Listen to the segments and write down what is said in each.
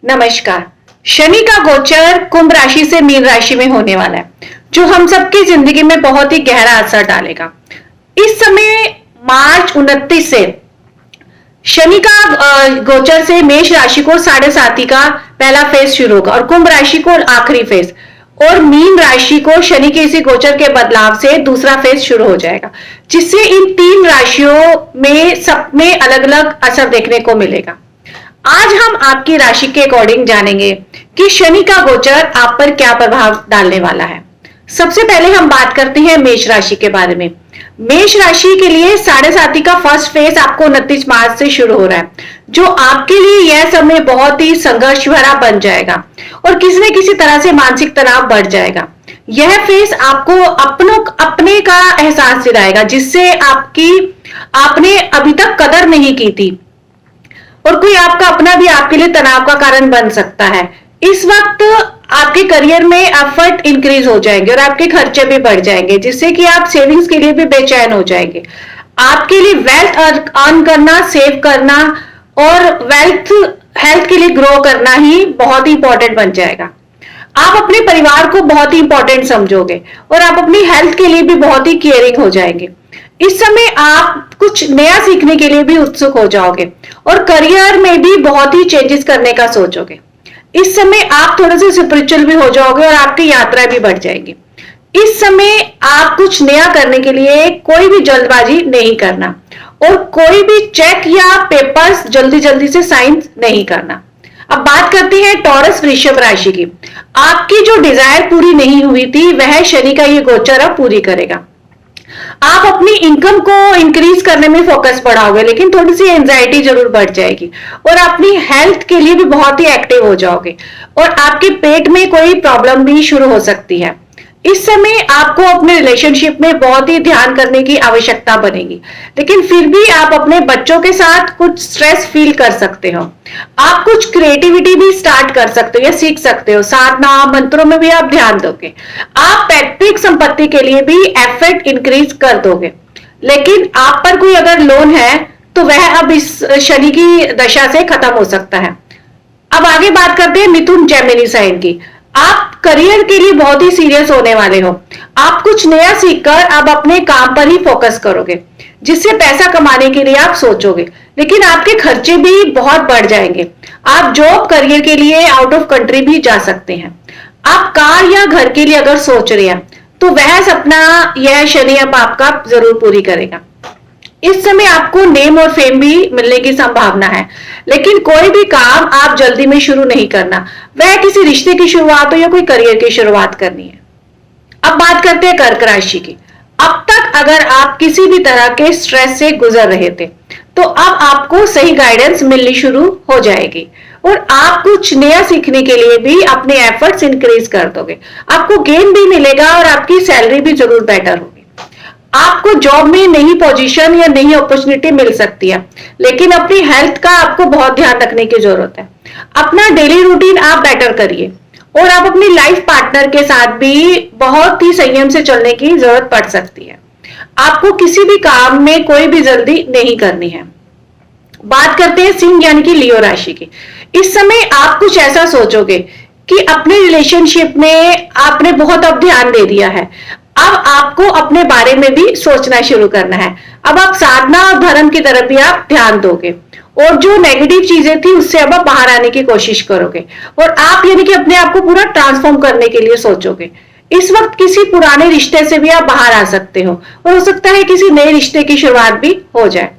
नमस्कार। शनि का गोचर कुंभ राशि से मीन राशि में होने वाला है, जो हम सबकी जिंदगी में बहुत ही गहरा असर डालेगा। इस समय मार्च 29 से शनि का गोचर से मेष राशि को 7.5 का पहला फेज शुरू होगा और कुंभ राशि को आखिरी फेज, और मीन राशि को शनि के इसी गोचर के बदलाव से दूसरा फेज शुरू हो जाएगा, जिससे इन तीन राशियों में सब में अलग अलग असर देखने को मिलेगा। आज हम आपकी राशि के अकॉर्डिंग जानेंगे कि शनि का गोचर आप पर क्या प्रभाव डालने वाला है। सबसे पहले हम बात करते हैं मेष राशि के बारे में। मेष राशि के लिए 7.5 का फर्स्ट फेज आपको 29 मार्च से शुरू हो रहा है, जो आपके लिए यह समय बहुत ही संघर्ष भरा बन जाएगा और किसी न किसी तरह से मानसिक तनाव बढ़ जाएगा। यह फेज आपको अपने का एहसास दिलाएगा, जिससे आपने अभी तक कदर नहीं की थी, और कोई आपका अपना भी आपके लिए तनाव का कारण बन सकता है। इस वक्त आपके करियर में एफर्ट इंक्रीज हो जाएंगे और आपके खर्चे भी बढ़ जाएंगे, जिससे कि आप सेविंग्स के लिए भी बेचैन हो जाएंगे। आपके लिए वेल्थ अर्न करना, सेव करना और हेल्थ के लिए ग्रो करना ही बहुत ही इंपॉर्टेंट बन जाएगा। आप अपने परिवार को बहुत ही इंपॉर्टेंट समझोगे और आप अपनी हेल्थ के लिए भी बहुत ही केयरिंग हो जाएंगे। इस समय आप कुछ नया सीखने के लिए भी उत्सुक हो जाओगे और करियर में भी बहुत ही चेंजेस करने का सोचोगे। इस समय आप थोड़े से स्पिरिचुअल भी हो जाओगे और आपकी यात्रा भी बढ़ जाएगी। इस समय आप कुछ नया करने के लिए कोई भी जल्दबाजी नहीं करना और कोई भी चेक या पेपर्स जल्दी जल्दी से साइन नहीं करना। अब बात करते हैं टॉरस वृषभ राशि की। आपकी जो डिजायर पूरी नहीं हुई थी, वह शनि का ये गोचर अब पूरी करेगा। आप अपनी इनकम को इंक्रीज करने में फोकस बढ़ाओगे, लेकिन थोड़ी सी एंजाइटी जरूर बढ़ जाएगी और अपनी हेल्थ के लिए भी बहुत ही एक्टिव हो जाओगे और आपके पेट में कोई प्रॉब्लम भी शुरू हो सकती है। इस समय आपको अपने रिलेशनशिप में बहुत ही ध्यान करने की आवश्यकता बनेगी, लेकिन फिर भी आप अपने बच्चों के साथ कुछ स्ट्रेस फील कर सकते हो। आप कुछ क्रिएटिविटी भी स्टार्ट कर सकते हो या सीख सकते हो। साधना मंत्रों में भी आप ध्यान दोगे। आप पैतृक संपत्ति के लिए भी एफर्ट इंक्रीज कर दोगे, लेकिन आप पर कोई अगर लोन है तो वह अब इस शनि की दशा से खत्म हो सकता है। अब आगे बात करते हैं मिथुन जेमिनी साइन की। आप करियर के लिए बहुत ही सीरियस होने वाले हो। आप कुछ नया सीखकर अब अपने काम पर ही फोकस करोगे, जिससे पैसा कमाने के लिए आप सोचोगे, लेकिन आपके खर्चे भी बहुत बढ़ जाएंगे। आप जॉब करियर के लिए आउट ऑफ कंट्री भी जा सकते हैं। आप कार या घर के लिए अगर सोच रहे हैं तो वह सपना यह शनि अब आपका जरूर पूरी करेगा। इस समय आपको नेम और फेम भी मिलने की संभावना है, लेकिन कोई भी काम आप जल्दी में शुरू नहीं करना। वह किसी रिश्ते की शुरुआत हो या कोई करियर की शुरुआत करनी है। अब बात करते हैं कर्क राशि की। अब तक अगर आप किसी भी तरह के स्ट्रेस से गुजर रहे थे, तो अब आपको सही गाइडेंस मिलनी शुरू हो जाएगी और आप कुछ नया सीखने के लिए भी अपने एफर्ट्स इंक्रीज कर दोगे। आपको गेन भी मिलेगा और आपकी सैलरी भी जरूर बेटर होगी। आपको जॉब में नई पोजीशन या नई अपॉर्चुनिटी मिल सकती है, लेकिन अपनी हेल्थ का आपको बहुत ध्यान रखने की जरूरत है। अपना डेली रूटीन आप बेटर करिए और आप अपनी लाइफ पार्टनर के साथ भी बहुत ही संयम से चलने की जरूरत पड़ सकती है। आपको किसी भी काम में कोई भी जल्दी नहीं करनी है। बात करते हैं सिंह यानी कि लियो राशि की। इस समय आप कुछ ऐसा सोचोगे कि अपने रिलेशनशिप में आपने बहुत अब ध्यान दे दिया है। अब आपको अपने बारे में भी सोचना शुरू करना है। अब आप साधना और धर्म की तरफ भी आप ध्यान दोगे और जो नेगेटिव चीजें थी उससे अब आप बाहर आने की कोशिश करोगे और आप यानी कि अपने आप को पूरा ट्रांसफॉर्म करने के लिए सोचोगे। इस वक्त किसी पुराने रिश्ते से भी आप बाहर आ सकते हो और हो सकता है किसी नए रिश्ते की शुरुआत भी हो जाए।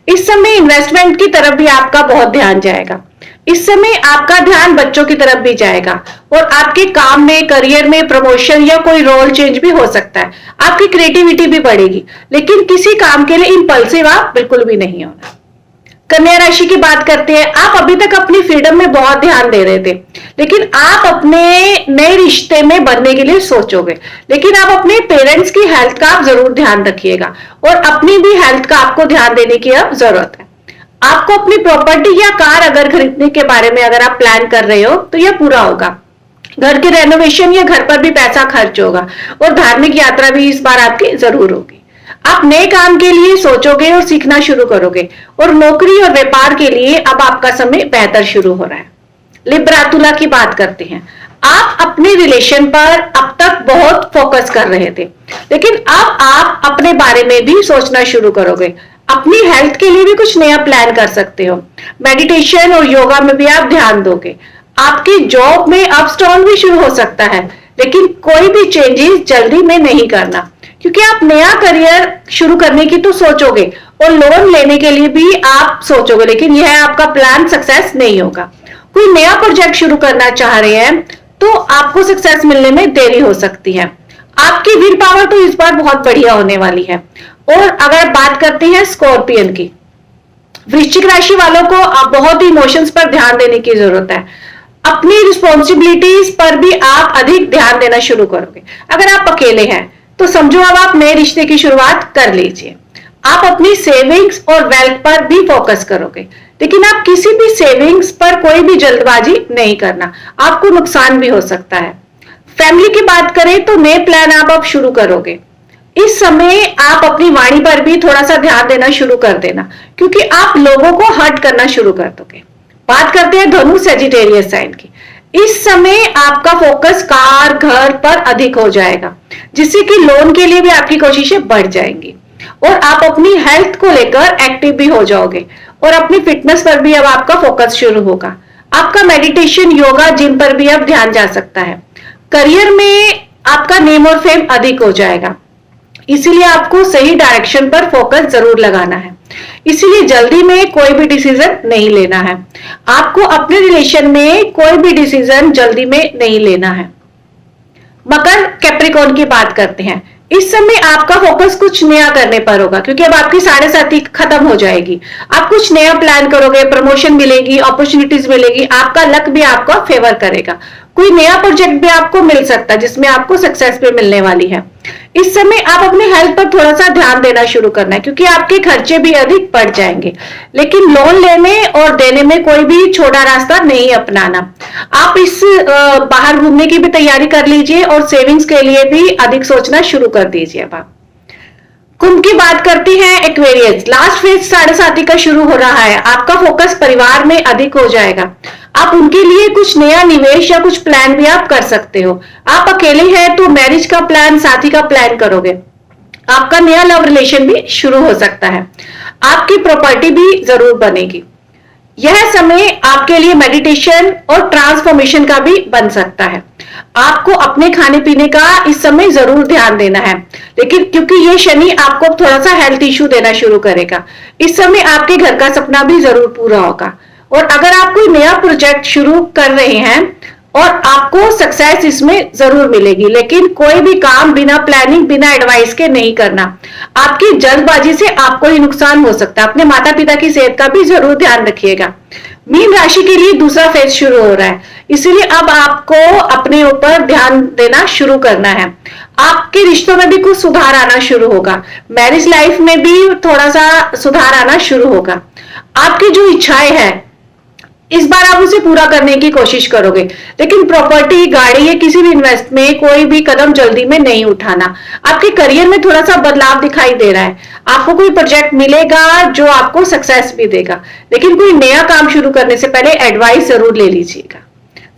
इस समय इन्वेस्टमेंट की तरफ भी आपका बहुत ध्यान जाएगा। इस समय आपका ध्यान बच्चों की तरफ भी जाएगा और आपके काम में, करियर में प्रमोशन या कोई रोल चेंज भी हो सकता है। आपकी क्रिएटिविटी भी बढ़ेगी, लेकिन किसी काम के लिए इंपल्सिव आप बिल्कुल भी नहीं होना। कन्या राशि की बात करते हैं। आप अभी तक अपनी फ्रीडम में बहुत ध्यान दे रहे थे, लेकिन आप अपने नए रिश्ते में बनने के लिए सोचोगे, लेकिन आप अपने पेरेंट्स की हेल्थ का आप जरूर ध्यान रखिएगा और अपनी भी हेल्थ का आपको ध्यान देने की अब जरूरत है। आपको अपनी प्रॉपर्टी या कार अगर खरीदने के बारे में अगर आप प्लान कर रहे हो तो यह पूरा होगा। घर के रेनोवेशन या घर पर भी पैसा खर्च होगा और धार्मिक यात्रा भी इस बार आपकी जरूर होगी। आप नए काम के लिए सोचोगे और सीखना शुरू करोगे और नौकरी और व्यापार के लिए अब आपका समय बेहतर शुरू हो रहा है। लिब्रा तुला की बात करते हैं। आप अपने रिलेशन पर अब तक बहुत फोकस कर रहे थे, लेकिन अब आप अपने बारे में भी सोचना शुरू करोगे। अपनी हेल्थ के लिए भी कुछ नया प्लान कर सकते हो। मेडिटेशन और योगा में भी आप ध्यान दोगे। आपकी जॉब में अप्स डाउन भी शुरू हो सकता है, लेकिन कोई भी चेंजेस जल्दी में नहीं करना, क्योंकि आप नया करियर शुरू करने की तो सोचोगे और लोन लेने के लिए भी आप सोचोगे, लेकिन यह आपका प्लान सक्सेस नहीं होगा। कोई नया प्रोजेक्ट शुरू करना चाह रहे हैं तो आपको सक्सेस मिलने में देरी हो सकती है। आपकी विल पावर तो इस बार बहुत बढ़िया होने वाली है। और अगर बात करते हैं स्कॉर्पियन की, वृश्चिक राशि वालों को आप बहुत ही इमोशंस पर ध्यान देने की जरूरत है। अपनी रिस्पॉन्सिबिलिटीज पर भी आप अधिक ध्यान देना शुरू करोगे। अगर आप अकेले हैं तो समझो अब आप नए रिश्ते की शुरुआत कर लीजिए। आप अपनी सेविंग्स और वेल्थ पर भी फोकस करोगे, लेकिन आप किसी भी सेविंग्स पर कोई भी जल्दबाजी नहीं करना, आपको नुकसान भी हो सकता है। फैमिली की बात करें तो नए प्लान आप अब शुरू करोगे। इस समय आप अपनी वाणी पर भी थोड़ा सा ध्यान देना शुरू कर देना, क्योंकि आप लोगों को हर्ट करना शुरू कर दोगे। बात करते हैं धनु सेजिटेरियस साइन की। इस समय आपका फोकस कार घर पर अधिक हो जाएगा, जिससे कि लोन के लिए भी आपकी कोशिशें बढ़ जाएंगी और आप अपनी हेल्थ को लेकर एक्टिव भी हो जाओगे और अपनी फिटनेस पर भी अब आपका फोकस शुरू होगा। आपका मेडिटेशन योगा जिम पर भी अब ध्यान जा सकता है। करियर में आपका नेम और फेम अधिक हो जाएगा, इसीलिए आपको सही डायरेक्शन पर फोकस जरूर लगाना है। इसीलिए जल्दी में कोई भी डिसीजन नहीं लेना है। आपको अपने रिलेशन में कोई भी डिसीजन जल्दी में नहीं लेना है। मकर कैप्रिकॉर्न की बात करते हैं। इस समय आपका फोकस कुछ नया करने पर होगा, क्योंकि अब आपकी 7.5 खत्म हो जाएगी। आप कुछ नया प्लान करोगे, प्रमोशन मिलेगी, अपॉर्चुनिटीज मिलेगी, आपका लक भी आपका फेवर करेगा। कोई नया प्रोजेक्ट भी आपको मिल सकता है जिसमें आपको सक्सेस भी मिलने वाली है। इस समय आप अपने हेल्थ पर थोड़ा सा ध्यान देना शुरू करना है, क्योंकि आपके खर्चे भी अधिक बढ़ जाएंगे। लेकिन लोन लेने और देने में कोई भी छोटा रास्ता नहीं अपनाना। आप इस बाहर घूमने की भी तैयारी कर लीजिए और सेविंग्स के लिए भी अधिक सोचना शुरू कर दीजिए। अब आप कुंभ की बात करती हैं एक्वेरियस। लास्ट फेज 7.5 का शुरू हो रहा है। आपका फोकस परिवार में अधिक हो जाएगा। आप उनके लिए कुछ नया निवेश या कुछ प्लान भी आप कर सकते हो। आप अकेले हैं तो मैरिज का प्लान, साथी का प्लान करोगे। आपका नया लव रिलेशन भी शुरू हो सकता है। आपकी प्रॉपर्टी भी जरूर बनेगी। यह समय आपके लिए मेडिटेशन और ट्रांसफॉर्मेशन का भी बन सकता है। आपको अपने खाने पीने का इस समय जरूर ध्यान देना है, लेकिन क्योंकि ये शनि आपको थोड़ा सा हेल्थ इश्यू देना शुरू करेगा। इस समय आपके घर का सपना भी जरूर पूरा होगा। और अगर आप कोई नया प्रोजेक्ट शुरू कर रहे हैं और आपको सक्सेस इसमें जरूर मिलेगी, लेकिन कोई भी काम बिना प्लानिंग, बिना एडवाइस के नहीं करना। आपकी जल्दबाजी से आपको ही नुकसान हो सकता है। अपने माता पिता की सेहत का भी जरूर ध्यान रखिएगा। मीन राशि के लिए दूसरा फेज शुरू हो रहा है, इसीलिए अब आपको अपने ऊपर ध्यान देना शुरू करना है। आपके रिश्तों में भी कुछ सुधार आना शुरू होगा। मैरिज लाइफ में भी थोड़ा सा सुधार आना शुरू होगा। आपकी जो इच्छाएं हैं इस बार आप उसे पूरा करने की कोशिश करोगे, लेकिन प्रॉपर्टी, गाड़ी या किसी भी इन्वेस्ट में कोई भी कदम जल्दी में नहीं उठाना। आपके करियर में थोड़ा सा बदलाव दिखाई दे रहा है। आपको कोई प्रोजेक्ट मिलेगा जो आपको सक्सेस भी देगा, लेकिन कोई नया काम शुरू करने से पहले एडवाइस जरूर ले लीजिएगा।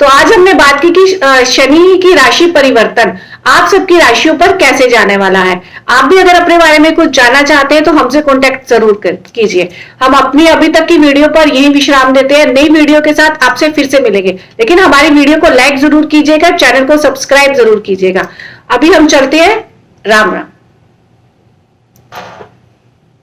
तो आज हमने बात की कि शनि की राशि परिवर्तन आप सबकी राशियों पर कैसे जाने वाला है। आप भी अगर अपने बारे में कुछ जानना चाहते हैं तो हमसे कांटेक्ट जरूर कीजिए। हम अपनी अभी तक की वीडियो पर यही विश्राम देते हैं। नई वीडियो के साथ आपसे फिर से मिलेंगे, लेकिन हमारी वीडियो को लाइक जरूर कीजिएगा, चैनल को सब्सक्राइब जरूर कीजिएगा। अभी हम चलते हैं। राम राम।